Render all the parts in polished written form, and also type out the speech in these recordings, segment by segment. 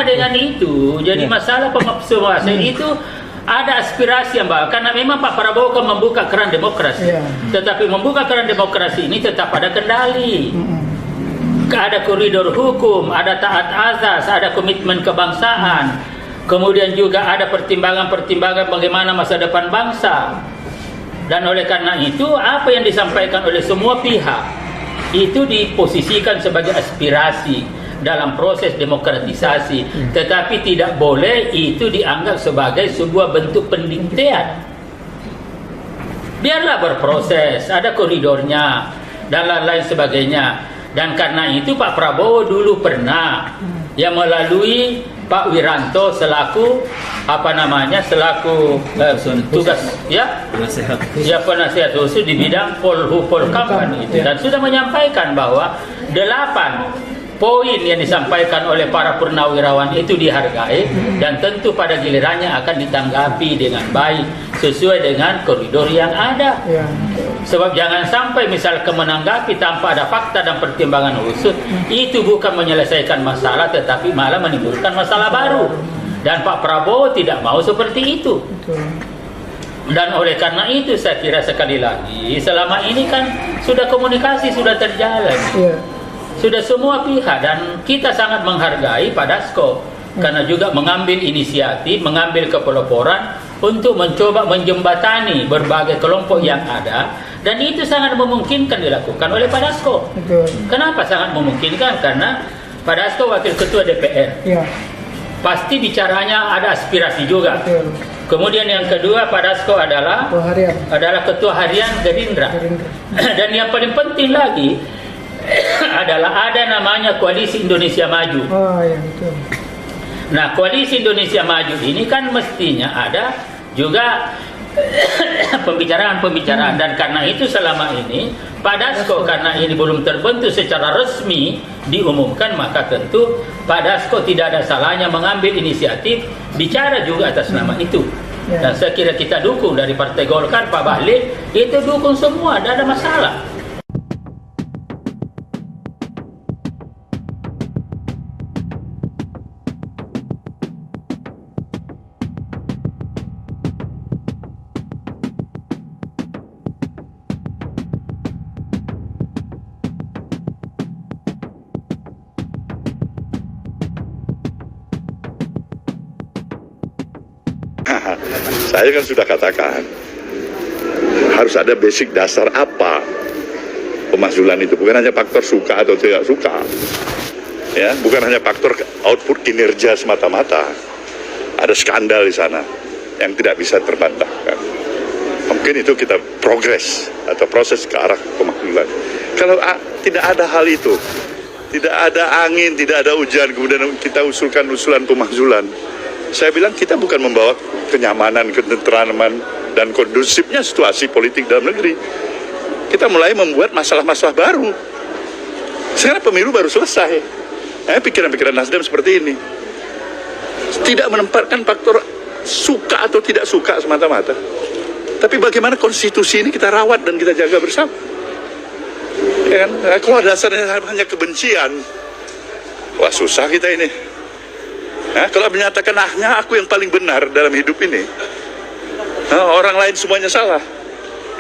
dengan itu. Jadi masalah pemaksulan itu ada aspirasi yang baik, karena memang Pak Prabowo kan membuka keran demokrasi. Tetapi membuka keran demokrasi ini tetap ada kendali. Ada koridor hukum, ada taat azas, ada komitmen kebangsaan. Kemudian juga ada pertimbangan-pertimbangan bagaimana masa depan bangsa. Dan oleh karena itu, apa yang disampaikan oleh semua pihak itu diposisikan sebagai aspirasi dalam proses demokratisasi, tetapi tidak boleh itu dianggap sebagai sebuah bentuk pendiktean. Biarlah berproses, ada koridornya dan lain-lain sebagainya. Dan karena itu Pak Prabowo dulu pernah yang melalui Pak Wiranto selaku selaku tugas penasihat khusus di bidang Polhukam itu, dan sudah menyampaikan bahwa 8 poin yang disampaikan oleh para purnawirawan itu dihargai dan tentu pada gilirannya akan ditanggapi dengan baik sesuai dengan koridor yang ada. Sebab jangan sampai misalkan menanggapi tanpa ada fakta dan pertimbangan khusus, itu bukan menyelesaikan masalah tetapi malah menimbulkan masalah baru. Dan Pak Prabowo tidak mau seperti itu. Dan oleh karena itu saya kira sekali lagi, selama ini kan sudah komunikasi sudah terjalan. Sudah semua pihak, dan kita sangat menghargai Pak Dasko karena juga mengambil inisiatif, mengambil kepeloporan untuk mencoba menjembatani berbagai kelompok yang ada, dan itu sangat memungkinkan dilakukan oleh Pak Dasko. Kenapa sangat memungkinkan? Karena Pak Dasko wakil ketua DPR. Pasti bicaranya ada aspirasi juga. Kemudian yang kedua, Pak Dasko adalah ketua harian Gerindra. Dan yang paling penting lagi adalah ada namanya Koalisi Indonesia Maju. Nah, Koalisi Indonesia Maju ini kan mestinya ada juga pembicaraan, dan karena itu selama ini Pak Dasko, karena ini belum terbentuk secara resmi diumumkan, maka tentu Pak Dasko tidak ada salahnya mengambil inisiatif bicara juga atas nama itu. Dan saya kira kita dukung dari Partai Golkar, Pak Bahlil itu dukung semua, tidak ada masalah. Saya kan sudah katakan harus ada basic dasar apa pemakzulan itu, bukan hanya faktor suka atau tidak suka, ya, bukan hanya faktor output kinerja semata-mata. Ada skandal di sana yang tidak bisa terbantahkan. Mungkin itu kita progres atau proses ke arah pemakzulan. Kalau tidak ada hal itu, tidak ada angin, tidak ada hujan, kemudian kita usulkan usulan pemakzulan, saya bilang kita bukan membawa kenyamanan, ketentraman, dan kondusifnya situasi politik dalam negeri. Kita mulai membuat masalah-masalah baru. Sekarang pemilu baru selesai. Pikiran-pikiran Nasdem seperti ini. Tidak menempatkan faktor suka atau tidak suka semata-mata. Tapi bagaimana konstitusi ini kita rawat dan kita jaga bersama. Ya kan? Kalau dasarnya hanya kebencian, wah susah kita ini. Kalau menyatakan aku yang paling benar dalam hidup ini, orang lain semuanya salah,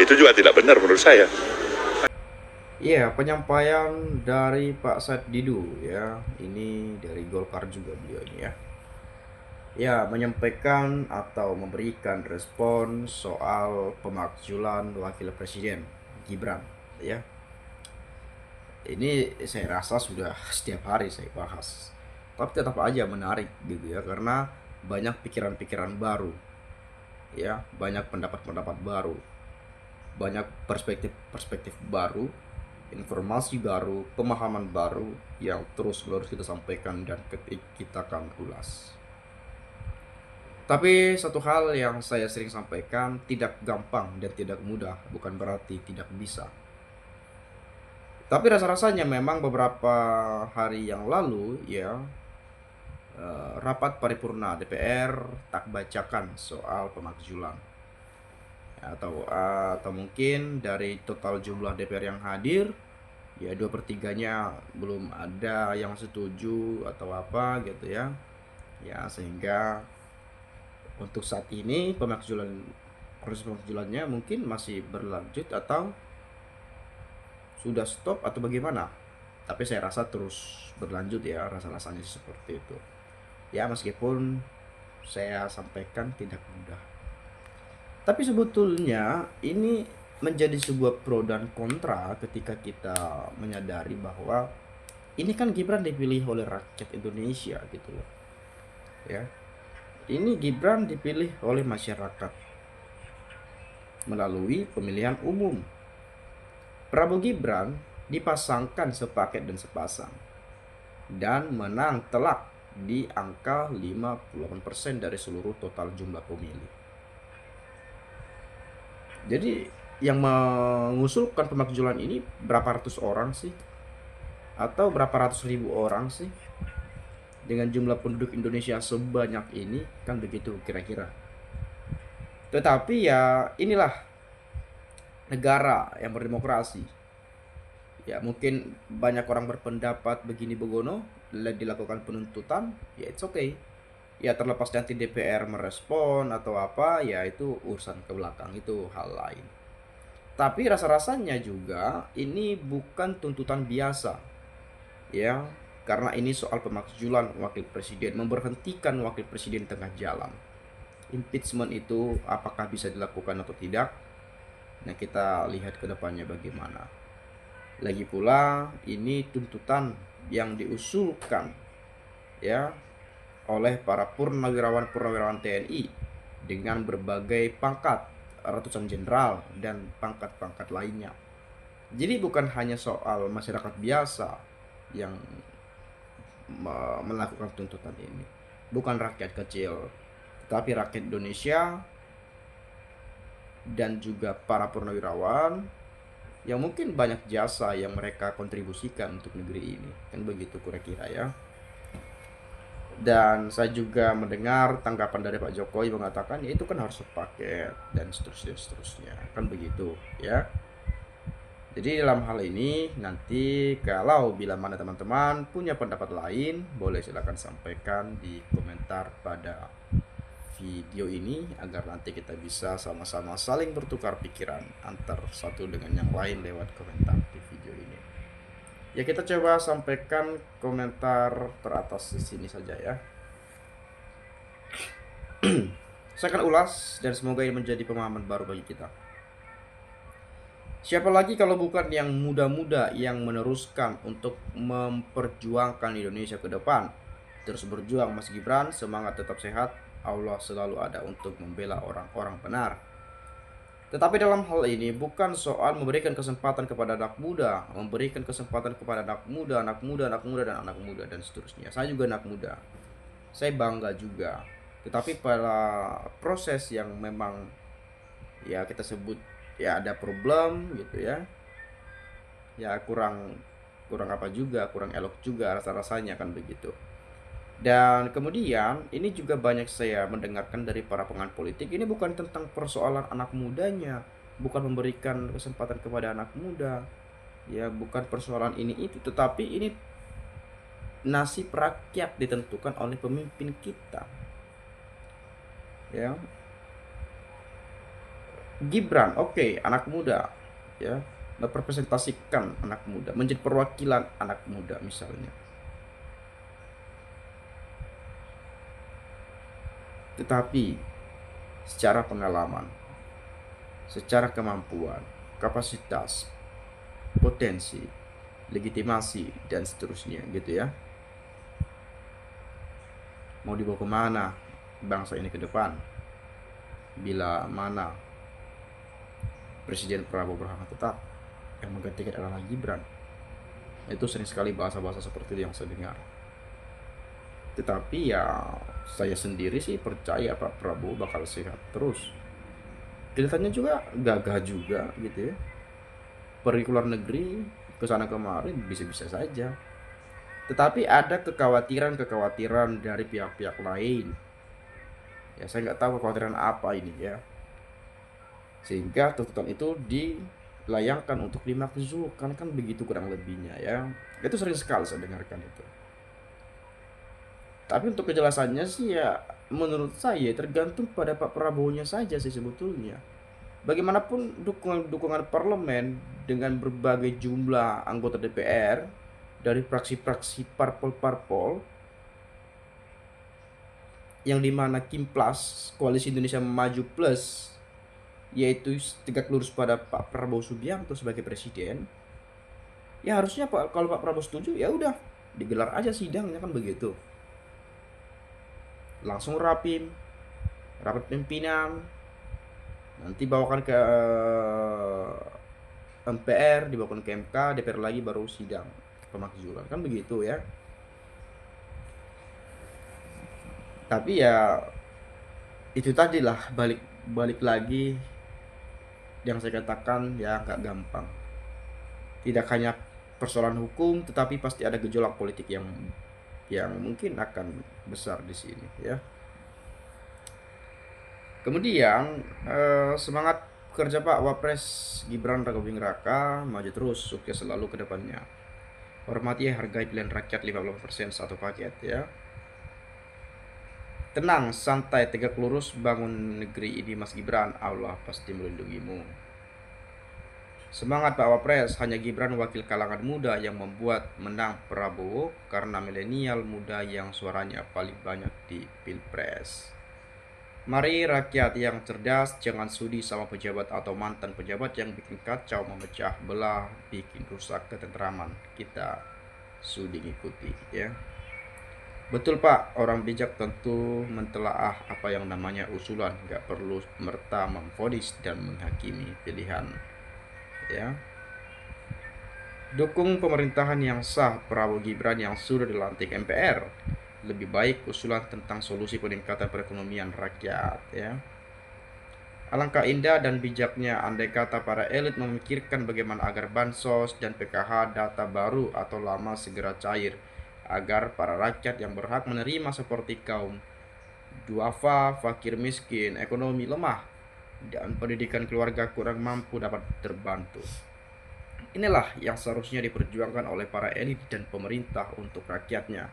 itu juga tidak benar menurut saya. Iya, penyampaian dari Pak Said Didu ya, ini dari Golkar juga beliau ini ya. Ya, menyampaikan atau memberikan respon soal pemakzulan Wakil Presiden Gibran ya. Ini saya rasa sudah setiap hari saya bahas. Tapi tetap aja menarik gitu ya, karena banyak pikiran-pikiran baru ya, banyak pendapat-pendapat baru, banyak perspektif baru, informasi baru, pemahaman baru yang terus menerus kita sampaikan dan kita akan ulas. Tapi satu hal yang saya sering sampaikan, tidak gampang dan tidak mudah bukan berarti tidak bisa. Tapi rasa-rasanya memang beberapa hari yang lalu ya, rapat paripurna DPR tak bacakan soal pemakzulan ya, atau mungkin dari total jumlah DPR yang hadir ya 2/3-nya belum ada yang setuju atau apa gitu ya. ya, sehingga untuk saat ini proses pemakzulannya mungkin masih berlanjut atau sudah stop atau bagaimana. Tapi saya rasa terus berlanjut ya, rasa-rasanya seperti itu ya, meskipun saya sampaikan tidak mudah. Tapi sebetulnya ini menjadi sebuah pro dan kontra ketika kita menyadari bahwa ini kan Gibran dipilih oleh rakyat Indonesia gitu loh ya. Ini Gibran dipilih oleh masyarakat melalui pemilihan umum. Prabowo Gibran dipasangkan sepaket dan sepasang dan menang telak di angka 58% dari seluruh total jumlah pemilih. Jadi yang mengusulkan pemakzulan ini berapa ratus orang sih? Atau berapa ratus ribu orang sih? Dengan jumlah penduduk Indonesia sebanyak ini, kan begitu kira-kira. Tetapi ya inilah negara yang berdemokrasi. Ya mungkin banyak orang berpendapat begini begono, dilakukan penuntutan, ya it's okay. Ya terlepas nanti DPR merespon atau apa, ya itu urusan ke belakang, itu hal lain. Tapi rasa-rasanya juga ini bukan tuntutan biasa. Ya, karena ini soal pemakzulan wakil presiden, memberhentikan wakil presiden tengah jalan. Impeachment itu apakah bisa dilakukan atau tidak? Nah, kita lihat ke depannya bagaimana. Lagi pula ini tuntutan yang diusulkan ya oleh para purnawirawan TNI dengan berbagai pangkat, ratusan jenderal dan pangkat-pangkat lainnya. Jadi bukan hanya soal masyarakat biasa yang melakukan tuntutan ini, bukan rakyat kecil, tapi rakyat Indonesia dan juga para purnawirawan yang mungkin banyak jasa yang mereka kontribusikan untuk negeri ini, kan begitu kira-kira ya. Dan saya juga mendengar tanggapan dari Pak Jokowi mengatakan ya itu kan harus sepaket dan seterusnya kan begitu ya. Jadi dalam hal ini nanti kalau bila mana teman-teman punya pendapat lain, boleh silakan sampaikan di komentar pada video ini agar nanti kita bisa sama-sama saling bertukar pikiran antar satu dengan yang lain lewat komentar di video ini. Ya kita coba sampaikan komentar teratas di sini saja ya. Saya akan ulas dan semoga ini menjadi pemahaman baru bagi kita. Siapa lagi kalau bukan yang muda-muda yang meneruskan untuk memperjuangkan Indonesia ke depan. Terus berjuang Mas Gibran, semangat tetap sehat. Allah selalu ada untuk membela orang-orang benar. Tetapi dalam hal ini bukan soal memberikan kesempatan kepada anak muda, memberikan kesempatan kepada anak muda dan seterusnya. Saya juga anak muda. Saya bangga juga. Tetapi pada proses yang memang ya kita sebut ya ada problem gitu ya. Ya kurang apa juga, kurang elok juga rasa-rasanya kan begitu. Dan kemudian ini juga banyak saya mendengarkan dari para penganut politik, ini bukan tentang persoalan anak mudanya, bukan memberikan kesempatan kepada anak muda, ya bukan persoalan ini itu, tetapi ini nasib rakyat ditentukan oleh pemimpin kita. Ya, Gibran, oke, anak muda, ya merepresentasikan anak muda, menjadi perwakilan anak muda misalnya. Tetapi secara pengalaman, secara kemampuan, kapasitas, potensi, legitimasi, dan seterusnya gitu ya. Mau dibawa kemana bangsa ini ke depan? Bila mana Presiden Prabowo berhalangan tetap, yang menggantikan adalah Gibran. Itu sering sekali bahasa-bahasa seperti itu yang saya dengar. Tetapi ya saya sendiri sih percaya Pak Prabowo bakal sehat terus. Kelihatannya juga gagah juga gitu ya. Pergi ke luar negeri, ke sana kemari bisa-bisa saja. Tetapi ada kekhawatiran dari pihak-pihak lain. Ya saya nggak tahu kekhawatiran apa ini ya. Sehingga tuntutan itu dilayangkan untuk dimakzulkan kan begitu kurang lebihnya ya. Itu sering sekali saya dengarkan itu. Tapi untuk kejelasannya sih ya menurut saya tergantung pada Pak Prabowo-nya saja sih sebetulnya. Bagaimanapun dukungan parlemen dengan berbagai jumlah anggota DPR dari fraksi-fraksi parpol-parpol yang dimana Kim Plus, Koalisi Indonesia Maju Plus, yaitu tegak lurus pada Pak Prabowo Subianto sebagai presiden, ya harusnya kalau Pak Prabowo setuju ya udah digelar aja sidangnya kan begitu. Langsung rapat pimpinan, nanti bawakan ke MPR, dibawakan ke MK, DPR lagi baru sidang pemakzulan kan begitu ya. Tapi ya itu tadilah balik lagi yang saya katakan ya nggak gampang. Tidak hanya persoalan hukum, tetapi pasti ada gejolak politik yang mungkin akan besar di sini ya. Kemudian semangat kerja Pak Wapres Gibran Rakabuming Raka, maju terus, sukses selalu ke depannya. Hormati, hargai pilihan rakyat 50% satu paket ya. Tenang, santai, tegak lurus bangun negeri ini Mas Gibran, Allah pasti melindungimu. Semangat Pak Wapres, hanya Gibran wakil kalangan muda yang membuat menang Prabowo karena milenial muda yang suaranya paling banyak di Pilpres. Mari rakyat yang cerdas, jangan sudi sama pejabat atau mantan pejabat yang bikin kacau, memecah belah, bikin rusak ketentraman. Kita sudi ngikuti ya. Betul Pak, orang bijak tentu mentelaah apa yang namanya usulan, nggak perlu merta memvonis dan menghakimi pilihan. Ya, dukung pemerintahan yang sah Prabowo Gibran yang sudah dilantik MPR. Lebih baik usulan tentang solusi peningkatan perekonomian rakyat ya. Alangkah indah dan bijaknya andai kata para elit memikirkan bagaimana agar bansos dan PKH data baru atau lama segera cair, agar para rakyat yang berhak menerima seperti kaum duafa, fakir miskin, ekonomi lemah, dan pendidikan keluarga kurang mampu dapat terbantu. Inilah yang seharusnya diperjuangkan oleh para elit dan pemerintah untuk rakyatnya.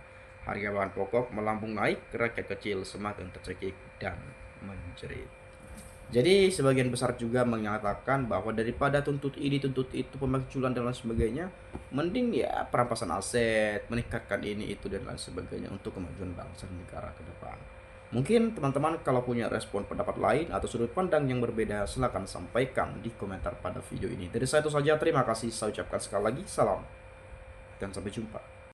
Harga bahan pokok melambung naik, rakyat kecil semakin tercekik dan menjerit. Jadi sebagian besar juga menyatakan bahwa daripada tuntut ini tuntut itu, pemakzulan dan lain sebagainya, mending ya perampasan aset, meningkatkan ini itu dan lain sebagainya untuk kemajuan bangsa dan negara ke depan. Mungkin teman-teman kalau punya respon pendapat lain atau sudut pandang yang berbeda, silakan sampaikan di komentar pada video ini. Dari saya itu saja, terima kasih. Saya ucapkan sekali lagi salam dan sampai jumpa.